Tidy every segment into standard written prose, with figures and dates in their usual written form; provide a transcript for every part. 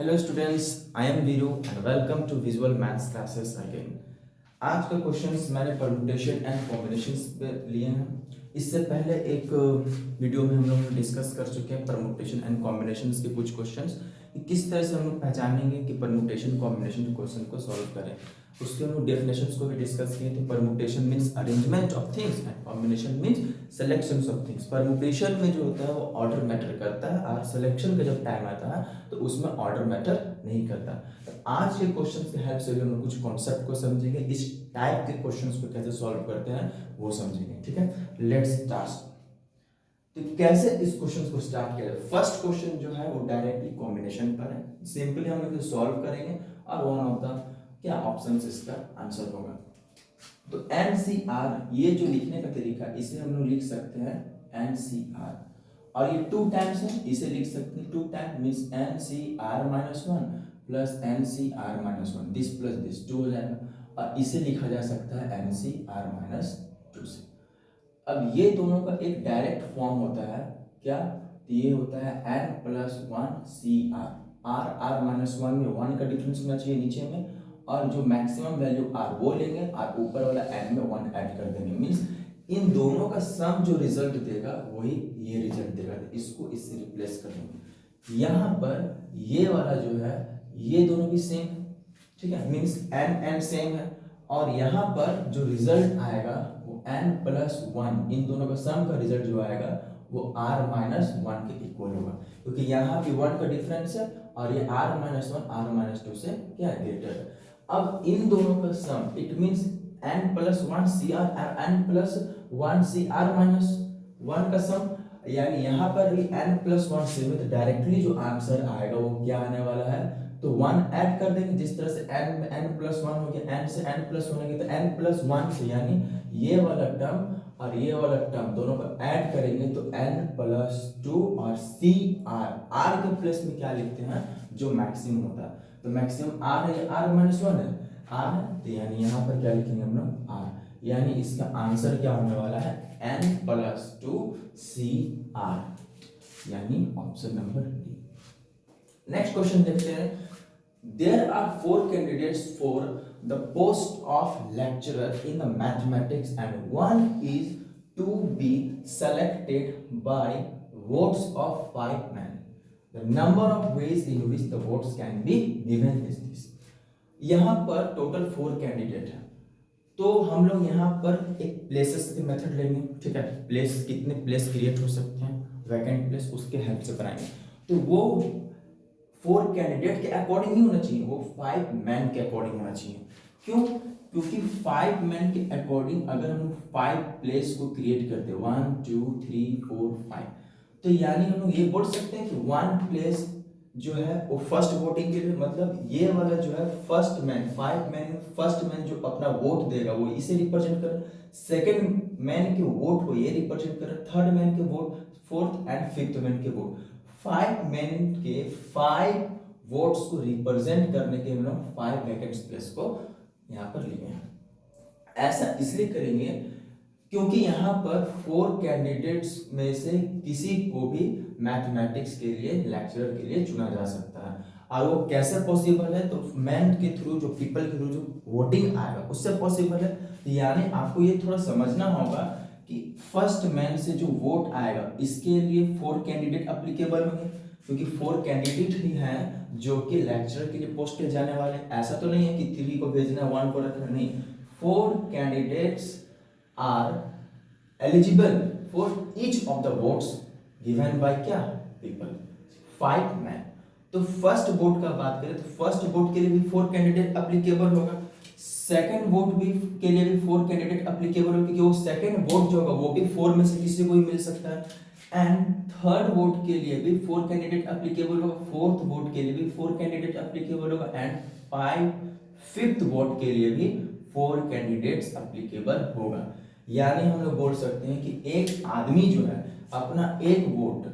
Hello students, I am Veeru and welcome to visual maths classes again. आज का questions मैंने permutation and combinations पे लिए हैं। इससे पहले एक वीडियो में हम लोग डिस्कस कर चुके हैं परम्यूटेशन एंड कॉम्बिनेशंस के कुछ क्वेश्चंस कि किस तरह से हम लोग पहचानेंगे कि परम्यूटेशन कॉम्बिनेशन के क्वेश्चन को सॉल्व करें। उसके हम लोग डेफिनेशंस को भी डिस्कस किए थे। Permutation means arrangement of things and combination means selection of things. Permutation में जो होता है वो ऑर्डर मैटर करता है और सिलेक्शन का जब टाइम आता है तो उसमें ऑर्डर मैटर नहीं करता। तो आज के क्वेश्चन की हेल्प से भी हम कुछ कॉन्सेप्ट को समझेंगे, इस टाइप के क्वेश्चंस को कैसे सॉल्व करते हैं वो समझेंगे। ठीक है, लेट्स स्टार्ट। तो कैसे इस क्वेश्चन को स्टार्ट किया जाए। फर्स्ट क्वेश्चन जो है वो डायरेक्टली कॉम्बिनेशन पर है। सिंपली हम लोग सॉल्व करेंगे और वन ऑफ द क्या ऑप्शन इसका आंसर होगा। तो एनसीआर ये जो लिखने का तरीका इसे हम लोग लिख सकते हैं एनसीआर, और ये टू टाइम्स है, इसे लिख सकते हैं two time means n C r minus one plus n C r minus one, this plus this two हो जाएगा, और इसे लिखा जा सकता है n C r minus two से। अब ये दोनों का एक डायरेक्ट फॉर्म होता है क्या, तो ये होता है n plus one C r. R r minus one में वन का डिफरेंस होना चाहिए नीचे में, और जो मैक्सिमम वैल्यू आर वो लेंगे और ऊपर वाला एन में वन ऐड कर देंगे। मीन्स इन दोनों का सम जो रिजल्ट देगा वही ये रिजल्ट देगा। तो इसको इससे रिप्लेस करेंगे। यहाँ पर ये वाला जो है ये दोनों भी सेम है, ठीक है, मीन्स एन एन सेम है, और यहाँ पर जो रिजल्ट आएगा वो एन प्लस वन, इन दोनों का सम का रिजल्ट जो आएगा वो आर माइनस वन के इक्वल होगा, क्योंकि यहाँ भी वन का डिफरेंस है और ये r minus one r minus two से क्या ग्रेटर है। अब इन दोनों का sum it means n plus one C r n plus one C r minus one का सम, यानी यहाँ पर भी एन प्लस वन से तो डायरेक्टली जो आंसर आएगा वो क्या आने वाला है, तो वन ऐड कर देंगे। जिस तरह से एन एन प्लस वन हो गया, एन से एन प्लस वन हो गया, तो एन प्लस वन से यानी ये वाला टर्म और ये वाला टर्म दोनों को ऐड करेंगे तो एन प्लस टू और सी आर, आर के प्लेस में क्या लिखते हैं जो मैक्सिमम होता है, तो मैक्सिमम आर है, आर माइनस वन है, आर है, तो यानी यहाँ पर क्या लिखेंगे हम लोग आर, यानी इसका आंसर क्या होने वाला है n plus two C r, यानी option number D. Next question देखते हैं। There are four candidates for the post of lecturer in the mathematics and one is to be selected by votes of 5 men. The number of ways in which the votes can be given is this. यहाँ पर total 4 candidate हैं, तो हम लोग यहाँ पर एक places के मेथड लेंगे। ठीक है, प्लेस कितने प्लेस क्रिएट हो सकते हैं, वैकेंट प्लेस, उसके हेल्प से बनाएंगे। तो वो 4 कैंडिडेट के अकॉर्डिंग नहीं होना चाहिए, वो 5 मैन के अकॉर्डिंग होना चाहिए। क्यों? क्योंकि 5 मैन के अकॉर्डिंग अगर हम 5 प्लेस को क्रिएट करते हैं 1 2 3 4 5, तो यानी हम लोग ये बोल सकते हैं कि 1 प्लेस जो है वो फर्स्ट वोटिंग के लिए, मतलब ये वाला जो है फर्स्ट मैन, 5 मैन में फर्स्ट मैन जो अपना वोट देगा वो इसे रिप्रेजेंट कर, सेकंड मैन के वोट को ये रिप्रेजेंट कर, थर्ड मैन के vote, fourth and fifth man के वोट, 5 मैन के 5 वोट्स को रिप्रेजेंट करने के हम लोग 5 वैकेंट प्लेस को यहाँ पर लिए हैं। ऐसा इसलिए करेंगे क्योंकि यहाँ पर 4 कैंडिडेट्स में से किसी को भी मैथमेटिक्स के लिए लेक्चरर के लिए चुना जा सकता है, और वो कैसे पॉसिबल है, तो मैन के थ्रू, जो पीपल के थ्रू जो वोटिंग आएगा उससे पॉसिबल है। यानी आपको ये थोड़ा समझना होगा कि फर्स्ट मैन से जो वोट आएगा इसके लिए 4 कैंडिडेट अप्लीकेबल होंगे, क्योंकि 4 कैंडिडेट ही हैं जो कि लेक्चरर के लिए पोस्ट किए जाने वाले हैं। ऐसा तो नहीं है कि 3 को भेजना 1 को रखना, नहीं, 4 candidates are eligible for each of the votes given by क्या पीपल, 5 मैन। तो फर्स्ट वोट का बात करें तो फर्स्ट वोट के लिए भी 4 कैंडिडेट अप्लीकेबल होगा, सेकंड वोट भी के लिए भी 4 कैंडिडेट अप्लीकेबल होगा, क्योंकि वो सेकंड वोट जो होगा वो भी 4 में से किसी को भी मिल सकता है, एंड थर्ड वोट के लिए भी 4 कैंडिडेट अप्लीकेबल होगा, फोर्थ वोट के लिए भी 4 कैंडिडेट अप्लीकेबल होगा, एंड 5 फिफ्थ वोट के लिए भी 4 कैंडिडेट्स अप्लीकेबल होगा। यानी हम लोग बोल सकते हैं कि एक आदमी जो है अपना एक वोट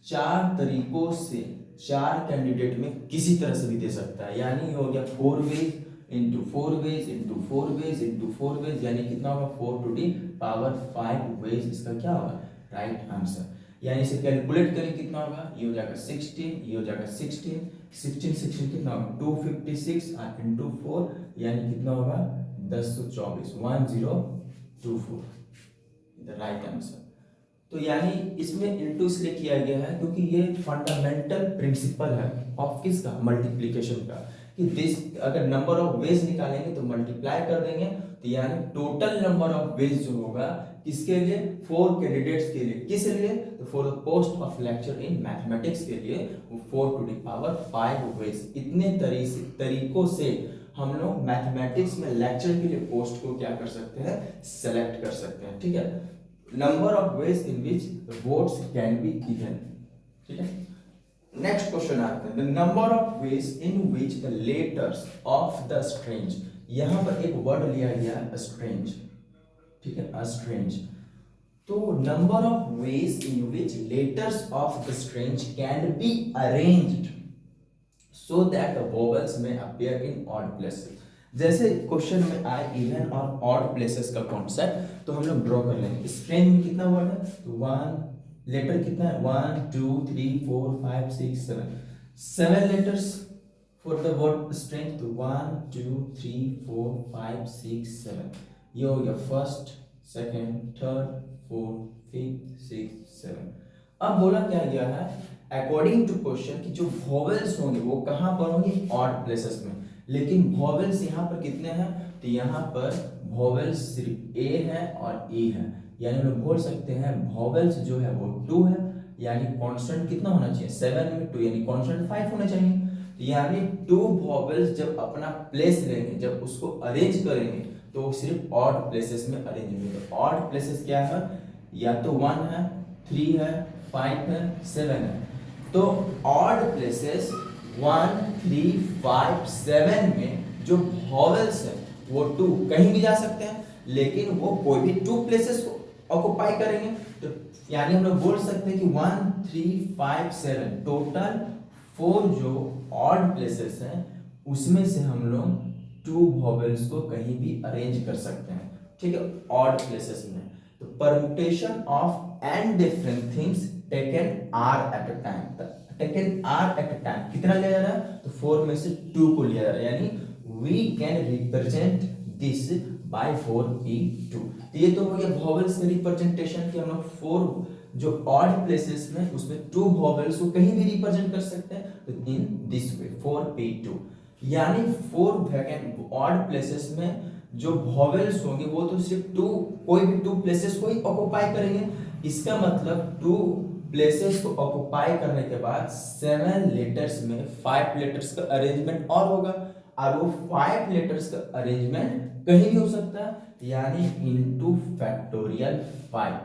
4 तरीकों से 4 कैंडिडेट में किसी तरह से भी दे सकता है, यानी हो गया 4 ways into 4 ways into 4 ways into 4 ways, यानी कितना होगा 4 टू दी पावर 5 वेज, इसका क्या होगा राइट आंसर। यानी इसे कैलकुलेट करें कितना होगा, ये हो जाएगा 16, ये हो जाएगा 16, 16 कितना होगा 256 इंटू 4 यानी कितना होगा 1024, 1024 द राइट आंसर। तो यानी इसमें इंटू इसलिए किया गया है क्योंकि ये फंडामेंटल प्रिंसिपल है ऑफ किसका, मल्टीप्लिकेशन का, कि दिस अगर नंबर ऑफ वेज निकालेंगे तो मल्टीप्लाई कर देंगे, तो यानी टोटल नंबर ऑफ वेज जो होगा किसके लिए, 4 कैंडिडेट्स के लिए, किस लिए, तो for the post of lecture in mathematics के लिए 4 टू द पावर 5 वेज, इतने तरीकों से हम लोग मैथमेटिक्स में लेक्चर के लिए पोस्ट को क्या कर सकते हैं, सेलेक्ट कर सकते हैं। ठीक है, number of ways in which votes can be given. ठीक है, नेक्स्ट क्वेश्चन आते हैं, the number of ways in which the letters of the strange, यहां पर एक वर्ड लिया गया है स्ट्रेंज, ठीक है, स्ट्रेंज, तो number of ways in which letters of the strange can be arranged so that the vowels में अपीयर इन ऑड प्लेसेस। जैसे क्वेश्चन में आए इवन और ऑड प्लेसेस का कॉन्सेप्ट, तो हम लोग ड्रॉ कर लेंगे। स्ट्रेंज में कितना वर्ड है, तो 1 लेटर कितना है, 1 2 3 4 5 6 7 letters for the word strange, तो 1 2 3 4 5 6 7, ये हो गया first, second, third, fourth, fifth, six, seven. अब बोला क्या गया है, अकॉर्डिंग टू क्वेश्चन कि जो वोवेल्स होंगे वो कहां पर होंगे, ऑड प्लेसेस में, लेकिन वोवेल्स यहाँ पर कितने हैं, तो यहाँ पर वोवेल्स सिर्फ ए है और ई है, यानी हम लोग बोल सकते हैं वोवेल्स जो है वो 2 है, यानी कांस्टेंट कितना होना चाहिए, 7 में 2 यानी कांस्टेंट 5 होना चाहिए, तो यानी 2 वोवेल्स जब अपना प्लेस लेंगे, जब उसको अरेंज करेंगे तो वो सिर्फ ऑड प्लेसेस में अरेंज होंगे। तो ऑड प्लेसेस क्या है, या तो 1 है, 3 है, 5 है, 7 है, तो ऑड प्लेसेस 1 3 5 7 में जो वोवेल्स है वो 2 कहीं भी जा सकते हैं, लेकिन वो कोई भी 2 प्लेसेस को ऑक्युपाई करेंगे, तो यानी हम लोग बोल सकते हैं कि 1 3 5 7 टोटल 4 जो ऑड प्लेसेस हैं उसमें से हम लोग 2 वोवेल्स को कहीं भी अरेंज कर सकते हैं। ठीक है, ऑड प्लेसेस में, तो permutation of n different things taken r at a time, taken r at a time कितना लिया जा रहा है, तो 4 में से 2 को लिया जा रहा है, यानी we can represent this by 4p2। तो ये तो हो गया वोवेल्स के रिप्रेजेंटेशन, कि हम लोग 4 जो ऑड प्लेसेस में उसमें 2 वोवेल्स को कहीं भी रिप्रेजेंट कर सकते हैं, तो इन दिस वे 4p2, यानी 4 वैकेंट ऑड प्लेसेस में जो वोवेल्स होंगे वो तो सिर्फ 2, कोई भी 2 प्लेसेस को ही ऑक्युपाई करेंगे। इसका मतलब 2 प्लेसेस को ऑक्युपाई करने के बाद 7 लेटर्स में 5 लेटर्स का अरेंजमेंट और होगा, और वो 5 लेटर्स का अरेंजमेंट कहीं भी हो सकता है, यानी into factorial 5,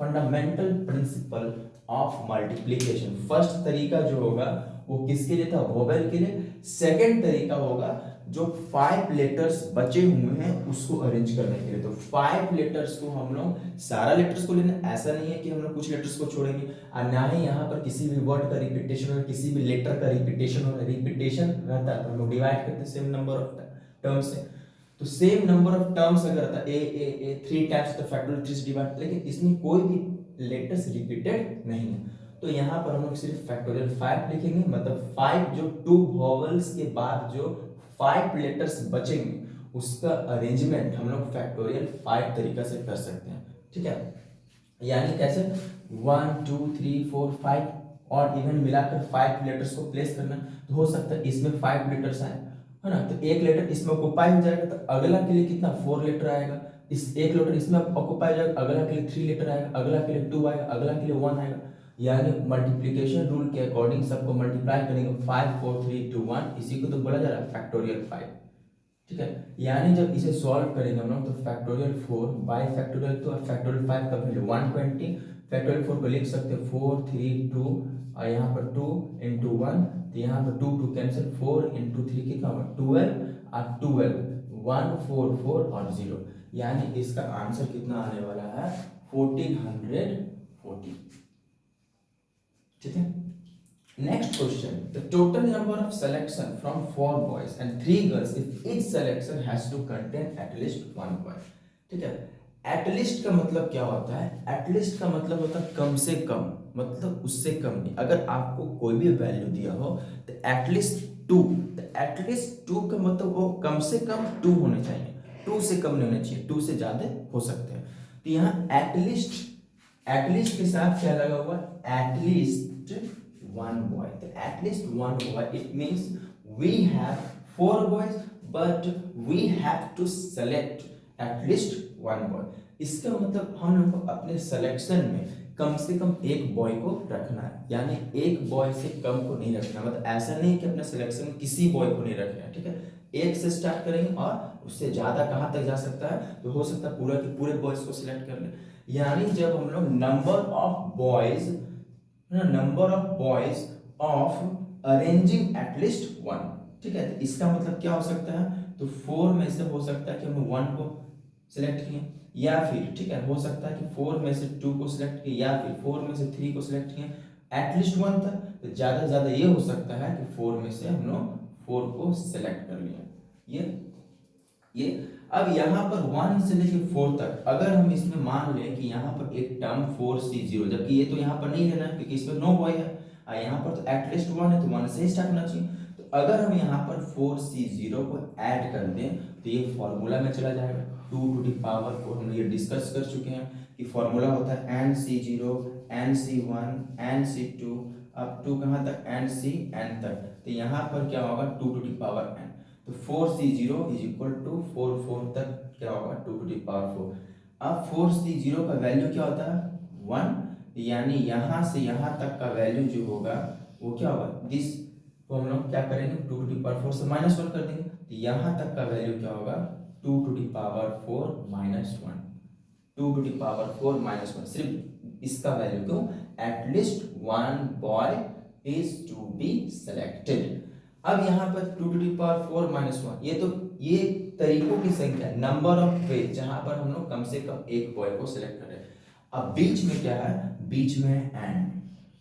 fundamental principle of multiplication. First तरीका जो होगा वो किसके लिए था, वोवेल के लिए। सेकंड तरीका होगा जो 5 लेटर्स बचे हुए हैं उसको अरेंज करने के लिए। तो 5 लेटर्स को हम लोग सारा लेटर्स को लेना, ऐसा नहीं है कि हम लोग कुछ लेटर्स को छोड़ेंगे, और ना ही यहाँ पर किसी भी वर्ड का रिपीटेशन हो, किसी भी लेटर का रिपीटेशन हो, रिपीटेशन रहता है तो हम लोग डिवाइड करते हैं सेम नंबर ऑफ टर्म्स से। तो सेम नंबर ऑफ टर्म्स अगर रहता है ए 3 टाइम्स तो फैक्टोरियल 3 से डिवाइड, लेकिन इसमें कोई भी लेटर्स रिपीटेड नहीं है, तो यहाँ पर हम लोग सिर्फ फैक्टोरियल 5 लिखेंगे, मतलब 5 जो 2 वोवेल्स के बाद जो 5 लेटर्स बचेंगे उसका अरेंजमेंट हम लोग फैक्टोरियल 5 तरीका से कर सकते हैं। ठीक है, यानी कैसे 1 2 3 4 5 और इवन मिलाकर 5 लेटर्स को प्लेस करना, तो हो सकता है इसमें 5 लेटर्स आए, है ना, तो एक लेटर इसमें ऑक्युपाई हो जाएगा, तो अगला के लिए कितना 4 लेटर आएगा, इस एक लेटर इसमें ऑक्युपाई हो जाएगा, अगला के लिए 3 लेटर आएगा, अगला के लिए 2 आएगा, अगला के लिए 1 आएगा, यानी मल्टीप्लिकेशन रूल के अकॉर्डिंग सबको मल्टीप्लाई करेंगे 5 4 3 2 1, इसी को तो बोला जा रहा है फैक्टोरियल 5। ठीक है, यानी जब इसे सॉल्व करेंगे हम लोग तो फैक्टोरियल 4 बाय फैक्टोरियल, तो फैक्टोरियल 5 का वैल्यू 120, फैक्टोरियल 4 को लिख सकते हैं 4 3 2 और यहाँ पर 2 into 1, तो यहाँ पर 2 2 कैंसिल, 4 into 3 कितना होगा 12 और 12 1 4 4 और 0, यानी इसका आंसर कितना आने वाला है 1440। ठीक है, next question, the total number of selection from 4 boys and 3 girls if each selection has to contain at least 1 boy. ठीक है, एटलीस्ट का मतलब क्या होता है, एटलीस्ट का मतलब होता है कम से कम, मतलब उससे कम नहीं। अगर आपको कोई भी वैल्यू दिया हो तो एटलीस्ट टू, तो एटलीस्ट टू का मतलब वो कम से कम टू होने चाहिए, टू से कम नहीं होने चाहिए, टू से ज्यादा हो सकते हैं। तो यहाँ एटलीस्ट, एटलीस्ट के साथ क्या लगा हुआ, एटलीस्ट वन बॉय। तो at least one boy it means we have four boys but we have to select at least one boy. इसका मतलब हम लोग को अपने सिलेक्शन में कम से कम एक बॉय को रखना है, यानी एक बॉय से कम को नहीं रखना। मतलब ऐसा नहीं कि अपने सिलेक्शन में किसी बॉय को नहीं रखना है, ठीक है। एक से स्टार्ट करेंगे और उससे ज्यादा कहाँ तक जा सकता है, तो हो सकता है पूरा के पूरे बॉयज को सिलेक्ट कर ले। यानी जब हम लोग number of boys, number of boys of arranging at least one, ठीक है। तो इसका मतलब क्या हो सकता है, तो फोर में से हो सकता है कि हम वन को सिलेक्ट किए, या फिर ठीक है हो सकता है कि फोर में से टू को सिलेक्ट किए, या फिर फोर में से थ्री को सिलेक्ट किए एटलीस्ट वन तक। तो ज्यादा से ज्यादा ये हो सकता है कि फोर में से हम लोग फोर को सिलेक्ट कर लिया। ये अब यहाँ पर वन से लेकर फोर तक अगर हम इसमें मान लें कि यहाँ पर एक टर्म 4C0, जबकि ये तो यहाँ पर नहीं लेना है क्योंकि इसमें नो बॉय है, यहाँ पर तो एटलीस्ट वन है तो वन से ही स्टार्ट होना चाहिए। तो अगर हम यहाँ पर 4C0 को ऐड कर दें तो ये फॉर्मूला में चला जाएगा 2 to the power 4। हम ये डिस्कस कर चुके हैं कि फॉर्मूला होता है NC0 NC1 NC2 up to कहाँ तक NCn तक। तो यहाँ पर क्या होगा 2 to the power n। तो 4C0 इज इक्वल टू 4 तक क्या होगा 2 to the power 4। अब 4C0 का वैल्यू क्या होता है 1, यानी यहाँ से यहाँ तक का वैल्यू जो होगा वो क्या होगा, दिस को हम लोग क्या करेंगे 2 to the power 4 से -1 कर देंगे। तो यहाँ तक का वैल्यू क्या होगा 2 to the power 4 -1, 2 to the power 4 -1। सिर्फ इसका वैल्यू क्यों, at least one boy is to be selected. अब यहाँ पर 2 to the power 4 -1 ये तरीकों की संख्या, नंबर ऑफ वे जहां पर हम लोग कम से कम एक बॉय को सिलेक्ट कर रहे हैं। अब बीच में क्या है, बीच में एंड,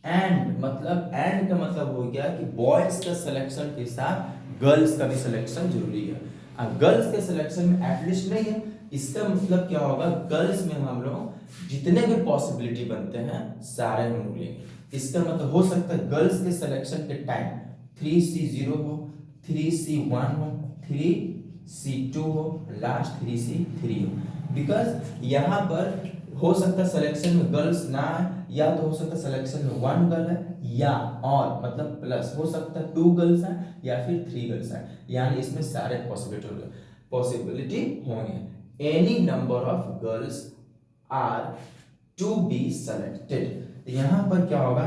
एंड मतलब एंड का मतलब हो गया कि बॉयज का सिलेक्शन के साथ गर्ल्स का भी सिलेक्शन जरूरी है। अब गर्ल्स के सिलेक्शन में एटलीस्ट नहीं है, इसका मतलब क्या होगा, गर्ल्स में हम लोग जितने भी पॉसिबिलिटी बनते हैं सारे हम लोग लेंगे। इसका मतलब हो सकता है गर्ल्स के सिलेक्शन के टाइम 3C0 हो, 3C1 हो, 3C2 हो, लास्ट 3C3 हो। बिकॉज यहाँ पर हो सकता है सिलेक्शन में गर्ल्स ना है, या तो हो सकता है सिलेक्शन में 1 गर्ल है, या और मतलब प्लस हो सकता है 2 गर्ल्स हैं या फिर 3 गर्ल्स हैं, यानी इसमें सारे पॉसिबिलिटी होंगे। Any number of girls are to be selected. यहाँ पर क्या होगा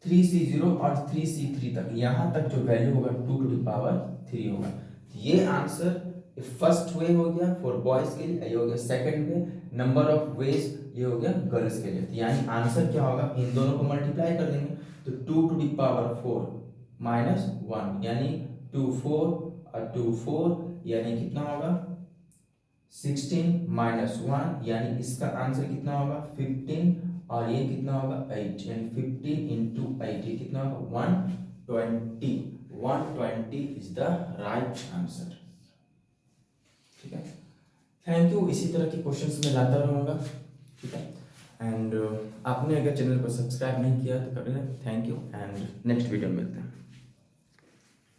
3C0 और 3C3 तक, यहां तक जो वैल्यू होगा 2 to the power 3 होगा। ये आंसर फर्स्ट वे हो गया फॉर बॉयज के लिए, ये हो गया second way, number of ways ये हो गया गर्ल्स के लिए। तो यानी आंसर क्या होगा, इन दोनों को मल्टीप्लाई कर देंगे तो 2 to the power 4 -1 यानी 2 4 और 2 4 यानी कितना होगा 16 -1 यानी इसका आंसर कितना होगा 15, और ये कितना होगा 8, यानी 15 into 8 ये कितना होगा 120। 120 इज द राइट आंसर। ठीक है, थैंक यू। इसी तरह के क्वेश्चंस मैं लाता रहूँगा, ठीक है। एंड आपने अगर चैनल को सब्सक्राइब नहीं किया तो कर लें। Thank you and next video में मिलते हैं।